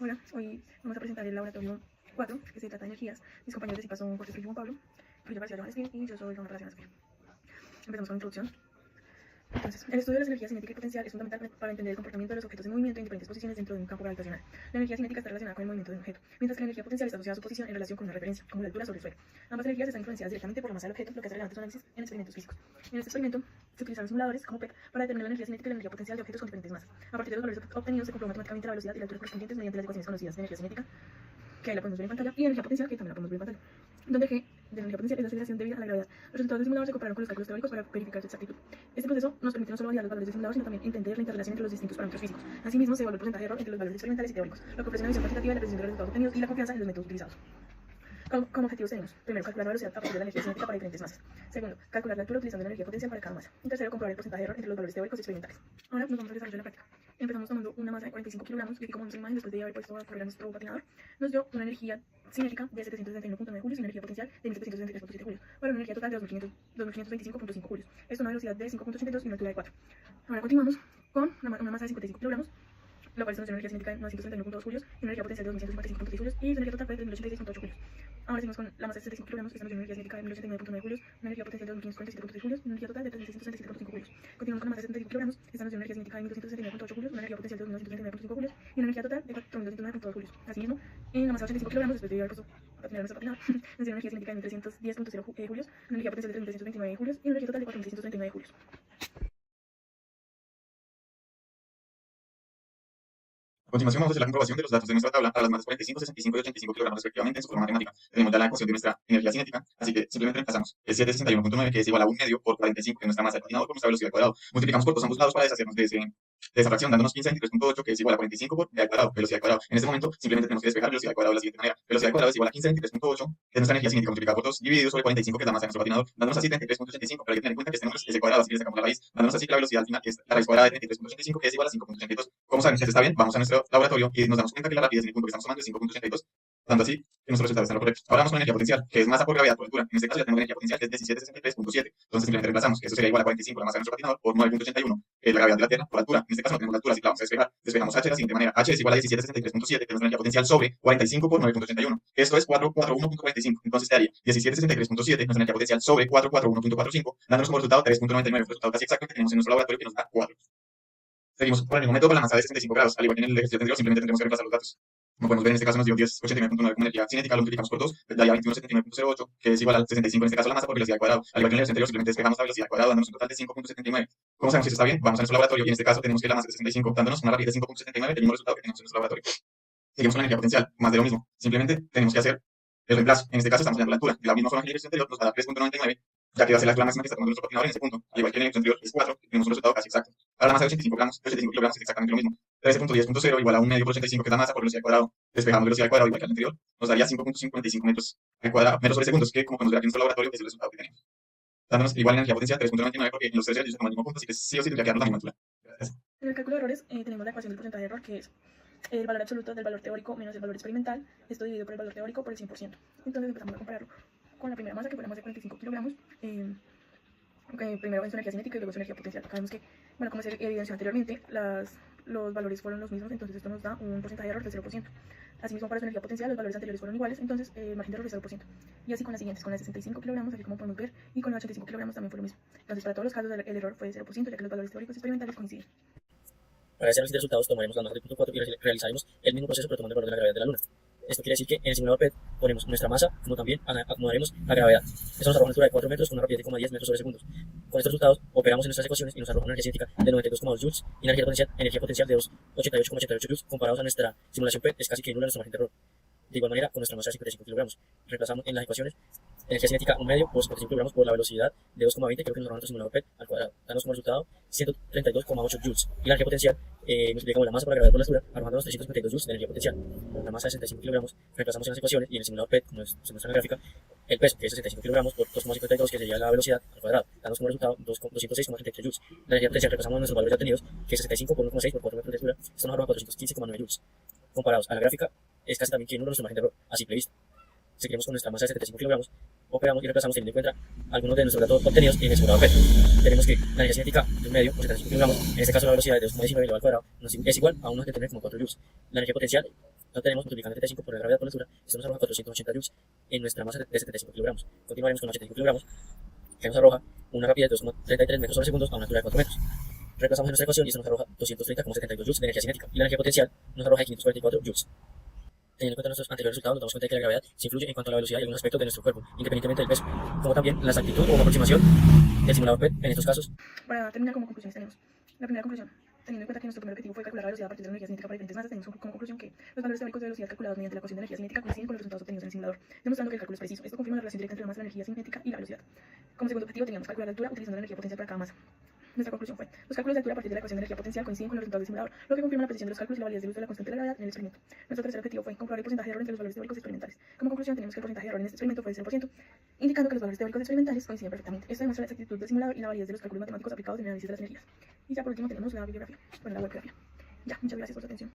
Hola, hoy vamos a presentar el laboratorio 4, que se trata de energías. Mis compañeros de CIPA son Jorge Felipe y Juan Pablo. Yo García Johan Espín y yo soy Ronald Relaciones Espín. Empezamos con la introducción. Entonces, el estudio de las energías cinética y potencial es fundamental para entender el comportamiento de los objetos en movimiento en diferentes posiciones dentro de un campo gravitacional. La energía cinética está relacionada con el movimiento de un objeto, mientras que la energía potencial está asociada a su posición en relación con una referencia, como la altura sobre el suelo. Ambas energías están influenciadas directamente por la masa del objeto, lo que hace relevante su análisis en experimentos físicos. En este experimento se utilizaron simuladores como PET para determinar la energía cinética y la energía potencial de objetos con diferentes masas. A partir de los valores obtenidos se comprobó matemáticamente la velocidad y la altura correspondientes mediante las ecuaciones conocidas de energía cinética, que ahí la podemos ver en pantalla, y energía potencial, que también la podemos ver en pantalla, donde G de la energía potencial es la aceleración debida a la gravedad. Los resultados del simulador se compararon con los cálculos teóricos para verificar su exactitud. Este proceso nos permite no solo validar los valores del simulador, sino también entender la interrelación entre los distintos parámetros físicos. Asimismo, se evalúa el porcentaje de error entre los valores experimentales y teóricos, lo que ofrece una visión cuantitativa de la precisión de los resultados obtenidos y la confianza en los métodos utilizados. Como objetivos tenemos, primero, calcular la velocidad a partir de la energía cinética para diferentes masas. Segundo, calcular la altura utilizando la energía potencial para cada masa. Y tercero, comprobar el porcentaje de error entre los valores teóricos y experimentales. Ahora nos vamos a desarrollar la práctica. Empezamos tomando una masa de 45 kilogramos, y como vemos en la imagen, después de haber puesto a correr a nuestro patinador, nos dio una energía cinética de 771.9 julios y una energía potencial de 1763.7 julios, para una energía total de 2525.5 julios. Esto una velocidad de 5.82 y una altura de 4. Ahora continuamos con una masa de 55 kilogramos, la cual es una energía cinética de 931.2 julios y una energía potencial de 2.155.6 julios y una energía total de 3.086.8 julios. Ahora seguimos con la masa de 65 kilogramos, esta nos dio una energía cinética de 1.089.9 julios, una energía potencial de 2.547.6 julios y una energía total de 3.667.5 julios. Continuamos con la masa de 75 kilogramos, esta nos dio una energía cinética de 1.269.8 julios, una energía potencial de 2.939.5 julios y una energía total de 4.209.2 julios. Asimismo, en la masa de 85 kilogramos, después de haber puesto a tener nuestro patinador, nos dio una energía cinética de 1.310.0 julios, una energía potencial de 3.329 julios y una energía total de 4.639 julios. A continuación vamos a hacer la comprobación de los datos de nuestra tabla para las masas 45, 65 y 85 kilogramos respectivamente en su forma matemática. Tenemos ya la ecuación de nuestra energía cinética, así que simplemente reemplazamos el 761.9, que es igual a 1 medio por 45, que es nuestra masa del patinador, por nuestra velocidad al cuadrado. Multiplicamos por todos ambos lados para deshacernos de esa fracción, dándonos 1523.8, que es igual a 45 por v al cuadrado, velocidad al cuadrado. En este momento simplemente tenemos que despejar velocidad al cuadrado de la siguiente manera. Velocidad al cuadrado es igual a 1523.8, que es nuestra energía cinética multiplicada por 2, dividido sobre 45, que es la masa de nuestro patinador, dándonos así 33.85, pero hay que tener en cuenta que este número es el cuadrado, así que le sacamos la raíz, dándonos así que la velocidad al final es la raíz cuadrada de 33.85, que es igual a 5.82. ¿Cómo saben que esto está bien? Vamos a nuestro laboratorio y nos damos cuenta que la rapidez en el punto que estamos tomando es 5.82, tanto así que nuestros resultados están correctos. Ahora vamos con la energía potencial, que es masa por gravedad por altura. En este caso ya tenemos energía potencial que es 1763.7. Entonces simplemente reemplazamos que eso sería igual a 45, la masa de nuestro patinador, por 9.81, la gravedad de la Tierra por altura. En este caso no tenemos la altura, así que la vamos a despejar. Despejamos h de la siguiente manera. H es igual a 1763.7, que es nuestra energía potencial, sobre 45 por 9.81. Esto es 441.45. Entonces te daría 1763.7, nuestra energía potencial, sobre 441.45, dándonos como resultado 3.99, el resultado casi exacto que tenemos en nuestro laboratorio, que nos da 4. Seguimos con el mismo método con la masa de 65 grados. Al igual que en el ejercicio anterior, simplemente tendremos que reemplazar los datos. Como podemos ver, en este caso nos dio 1089.9 como energía cinética, lo multiplicamos por 2, daría 2179.08, que es igual al 65 en este caso la masa por velocidad al cuadrado. Al igual que en el ejercicio anterior, simplemente despejamos la velocidad al cuadrado, dándonos un total de 5.79. ¿Cómo sabemos si esto está bien? Vamos a nuestro laboratorio y en este caso tenemos que la masa de 65, dándonos una rapidez de 5.79, el mismo resultado que tenemos en nuestro laboratorio. Seguimos con la energía potencial, más de lo mismo. Simplemente tenemos que hacer el reemplazo. En este caso estamos hallando la altura. De la misma forma que en el ejercicio anterior nos da 3.99, ya que va a ser la altura máxima que está tomando nuestro patinador en ese punto. Al igual que en el ejercicio anterior es 4, tenemos un resultado casi exacto. Ahora la masa de 85 gramos, 85 kilogramos es exactamente lo mismo. 13.10.0 igual a 1 medio por 85, que es la masa por velocidad al cuadrado. Despejamos velocidad al cuadrado igual que al anterior. Nos daría 5.55 metros al cuadrado, metros sobre segundos, que como podemos ver aquí en nuestro laboratorio es el resultado que tenemos. Dándonos igual energía potencial 3.99, porque en los tres ejercicios tomamos el mismo punto, así que sí o sí tendría que darnos la misma altura. Gracias. En el cálculo de errores tenemos la ecuación del porcentaje de error, que es el valor absoluto del valor teórico menos el valor experimental, esto dividido por el valor teórico por el 100%. Entonces empezamos a compararlo con la primera masa, que fue la masa de 45 kilogramos, que primero es su energía cinética y luego su energía potencial. Sabemos que, bueno, como se evidenció anteriormente, los valores fueron los mismos, entonces esto nos da un porcentaje de error del 0%. Asimismo, para su energía potencial, los valores anteriores fueron iguales, entonces el margen de error es 0%. Y así con las siguientes, con las 65 kilogramos, así como podemos ver, y con los 85 kilogramos también fue lo mismo. Entonces, para todos los casos, el error fue de 0%, ya que los valores teóricos y experimentales coinciden. Para ese análisis de resultados tomaremos la masa de punto 4 y realizaremos el mismo proceso pero tomando el valor de la gravedad de la Luna. Esto quiere decir que en el simulador PET ponemos nuestra masa, como también acomodaremos la gravedad. Esto nos arroja una altura de 4 metros con una rapidez de 10 metros sobre segundos. Con estos resultados operamos en nuestras ecuaciones y nos arroja una energía cinética de 92,2 joules y una energía potencial de 88,88 joules. Comparados a nuestra simulación PET es casi que nula nuestra margen de error. De igual manera, con nuestra masa de 55 kilogramos, reemplazamos en las ecuaciones energía cinética 1 medio por 55 kilogramos por la velocidad de 2,20, creo que nos arroja nuestro simulador PET al cuadrado, dándonos como resultado 132,8 joules. Y la energía potencial, multiplicamos la masa por la gravedad por la altura, arrojándonos 352 joules de energía potencial. La masa de 65 kilogramos, reemplazamos en las ecuaciones y en el simulador PET, como se muestra en la gráfica, el peso, que es 65 kilogramos por 2,52, que sería la velocidad al cuadrado, dándonos como resultado 206,33 joules. La energía potencial, reemplazamos nuestros valores ya obtenidos, que es 65 por 1,6 por 4 metros de altura, esto nos arroja 415,9 joules. Comparados a la gráfica, es casi también que nulo nuestro margen de error, a simple vista. Seguimos con nuestra masa de 75 kilogramos, operamos y reemplazamos teniendo en cuenta algunos de nuestros datos obtenidos en el simulador PET. Tenemos que la energía cinética de 1 medio por 75 kilogramos, en este caso la velocidad de 2,19 elevado al cuadrado, es igual a 1,79,4 joules. La energía potencial Lo tenemos multiplicando 35 por la gravedad por la altura. Esto nos arroja 480 joules en nuestra masa de 75 kilogramos. Continuaremos con los 85 kilogramos, que nos arroja una rapidez de 2,33 metros sobre segundos a una altura de 4 metros. Reemplazamos en nuestra ecuación y esto nos arroja 230,72 joules de energía cinética. Y la energía potencial nos arroja 544 joules. Teniendo en cuenta nuestros anteriores resultados, nos damos cuenta de que la gravedad se influye en cuanto a la velocidad y algunos aspectos de nuestro cuerpo, independientemente del peso, como también la exactitud o aproximación del simulador PET en estos casos. Para terminar, como conclusiones tenemos la primera conclusión. Teniendo en cuenta que nuestro primer objetivo fue calcular la velocidad a partir de la energía cinética para diferentes masas, tenemos como conclusión que los valores teóricos de velocidad calculados mediante la ecuación de energía cinética coinciden con los resultados obtenidos en el simulador, demostrando que el cálculo es preciso. Esto confirma la relación directa entre la masa, la energía cinética y la velocidad. Como segundo objetivo teníamos calcular la altura utilizando la energía potencial para cada masa. Nuestra conclusión fue: los cálculos de altura a partir de la ecuación de energía potencial coinciden con los resultados del simulador, lo que confirma la precisión de los cálculos y la validez del uso de la constante de la gravedad en el experimento. Nuestro tercer objetivo fue comprobar el porcentaje de error entre los valores teóricos y experimentales. Como conclusión tenemos que el porcentaje de error en este experimento fue de 0%, indicando que los valores teóricos y experimentales coinciden perfectamente. Esto demuestra la exactitud del simulador y la validez de los cálculos matemáticos aplicados en el análisis de las energías. Y ya por último tenemos la bibliografía, la webgrafía. Ya, muchas gracias por su atención.